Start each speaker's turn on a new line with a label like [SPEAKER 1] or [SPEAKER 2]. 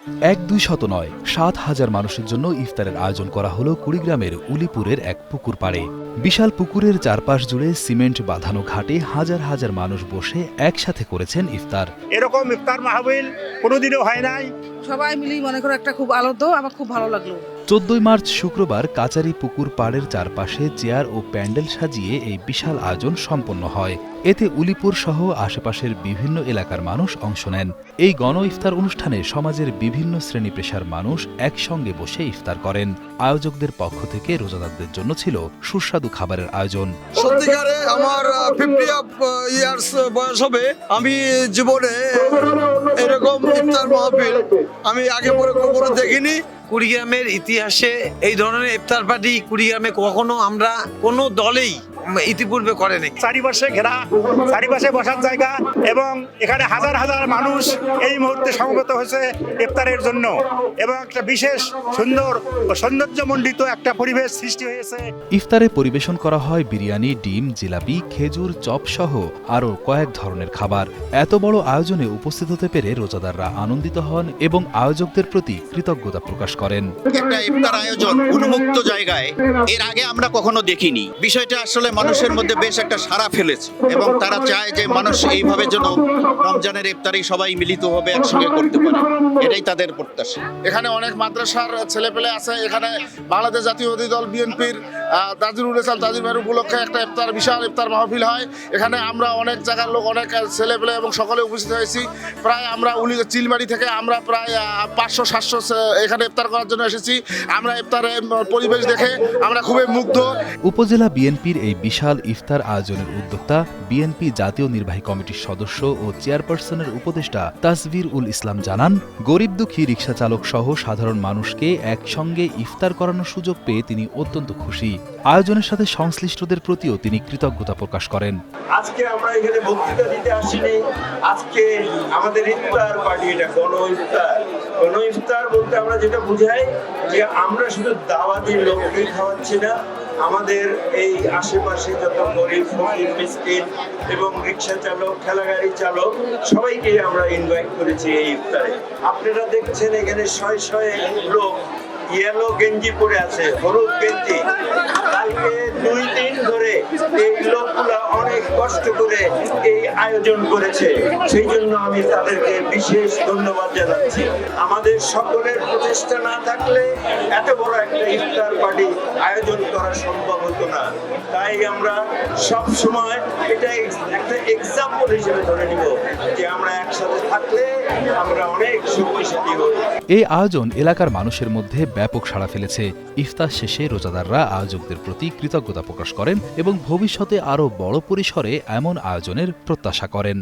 [SPEAKER 1] এক-দুই শত নয়, ৭,০০০ মানুষের জন্য ইফতারের আয়োজন করা হলো কুড়িগ্রামের উলিপুরের এক পুকুর পাড়ে। বিশাল পুকুরের চারপাশ জুড়ে সিমেন্ট বাঁধানো ঘাটে হাজার হাজার মানুষ বসে একসাথে করেছেন ইফতার।
[SPEAKER 2] এরকম ইফতার মাহফিল কোনোদিনও হয় নাই।
[SPEAKER 3] সবাই মিলে মনে করো একটা খুব আনন্দ, আমার খুব ভালো লাগলো।
[SPEAKER 1] ১৪ মার্চ শুক্রবার কাচারি পুকুর পাড়ের চারপাশে চেয়ার ও প্যান্ডেল সাজিয়ে এই বিশাল আয়োজন সম্পন্ন হয়। এতে উলিপুর সহ আশেপাশের বিভিন্ন এলাকার মানুষ অংশ নেন। এই গণ ইফতার অনুষ্ঠানে সমাজের বিভিন্ন শ্রেণী পেশার মানুষ একসঙ্গে বসে ইফতার করেন। আয়োজকদের পক্ষ থেকে রোজাদারদের জন্য ছিল সুস্বাদু খাবারের আয়োজন।
[SPEAKER 4] সত্যিকারে আমার 50 ইয়ার্স বয়স হবে, আমি জীবনে এরকম ইফতার মাহফিল আমি আগে পরে কখনো দেখিনি।
[SPEAKER 5] কুড়িগ্রামের ইতিহাসে এই ধরনের ইফতার পার্টি কুড়িগ্রামে কখনো আমরা কোনো দলেই ইতিপূর্বে করেনি।
[SPEAKER 2] চারিপাশে ঘেরা, চারিপাশে বসার জায়গা এবং এখানে হাজার হাজার মানুষ এই মুহূর্তে সমবেত হয়েছে ইফতারের জন্য এবং একটা বিশেষ সুন্দর ও সৌন্দর্যমণ্ডিত একটা পরিবেশ সৃষ্টি হয়েছে।
[SPEAKER 1] ইফতারে পরিবেশন করা হয় বিরিয়ানি, ডিম, জিলাপি, খেজুর, চপ সহ আরও কয়েক ধরনের খাবার। এত বড় আয়োজনে উপস্থিত হতে পেরে রোজাদাররা আনন্দিত হন এবং আয়োজকদের প্রতি কৃতজ্ঞতা প্রকাশ করেন।
[SPEAKER 6] একটা ইফতার আয়োজন উন্মুক্ত জায়গায় এর আগে আমরা কখনো দেখিনি। বিষয়টা আসলে মানুষের মধ্যে বেশ একটা সাড়া ফেলেছে এবং তারা চায় যে মানুষ এইভাবে যেন রমজানের ইফতারি সবাই মিলিত হবে, একসঙ্গে করতে পারে, এটাই তাদের প্রত্যাশা।
[SPEAKER 7] এখানে অনেক মাদ্রাসার ছেলেপেলে আছে। এখানে বাংলাদেশ জাতীয়বাদী দল বিএনপির তাজিরুল ইসলাম তাজির ভাইয়ের উপলক্ষে একটা ইফতার, বিশাল ইফতার মাহফিল হয়। এখানে আমরা অনেক জায়গার লোক, অনেক ছেলেপেলে এবং সকলে উপস্থিত হয়েছি। প্রায় আমরা চিলমারি থেকে আমরা প্রায় 500-700 এখানে ইফতার করার জন্য এসেছি। আমরা ইফতারের পরিবেশ দেখে আমরা খুবই মুগ্ধ।
[SPEAKER 1] উপজেলা বিএনপির এই বিশাল ইফতার আয়োজনের উদ্যোক্তা বিএনপি জাতীয় নির্বাহী কমিটির সদস্য ও চেয়ারপারসনের উপদেষ্টা তাসভির উল ইসলাম জানান, গরিব দুঃখী রিকশা চালক সহ সাধারণ মানুষকে একসঙ্গে ইফতার করানোর সুযোগ পেয়ে তিনি অত্যন্ত খুশি। আয়োজনের সাথে সংশ্লিষ্টদের প্রতিও তিনি কৃতজ্ঞতা প্রকাশ করেন।
[SPEAKER 8] আজকে আমরা এখানে বক্তৃতা দিতে আসিনি, আজকে আমাদের ইফতার পার্টি, এটা গণ ইফতার। গণ ইফতার বলতে আমরা যেটা বুঝাই যে আমরা শুধু দাওয়াতের লোককেই খাওয়াচ্ছি না, আমাদের এই আশেপাশে যত গরিব ফকির মিসকিন এবং রিক্সা চালক, ঠেলাগাড়ি চালক সবাইকে আমরা ইনভাইট করেছি এই ইফতারে। আপনারা দেখছেন এখানে শয়ে শয়ে লোক ইয়েলো গেঞ্জি পরে আছে, হলুদ গেঞ্জি। কালকে 2 দিন ধরে এই লোকগুলা অনেক কষ্ট করে এই আয়োজন করেছে, সেই জন্য আমি তাদেরকে বিশেষ ধন্যবাদ জানাচ্ছি। আমাদের সকলের প্রচেষ্টা না থাকলে এত বড় একটা ইফতার পার্টি আয়োজন করা সম্ভব হতো না। তাই আমরা সব সময় এটা একটা এক্সাম্পল হিসেবে ধরে নিব যে আমরা একসাথে থাকলে আমরা অনেক শক্তিশালী হই।
[SPEAKER 1] এই আয়োজন এলাকার মানুষের মধ্যে ব্যাপক সাড়া ফেলেছে। ইফতার শেষে রোজাদাররা আয়োজকদের প্রতি কৃতজ্ঞতা প্রকাশ করেন এবং ভবিষ্যতে আরও বড় পরিসরে এমন আয়োজনের প্রত্যাশা করেন।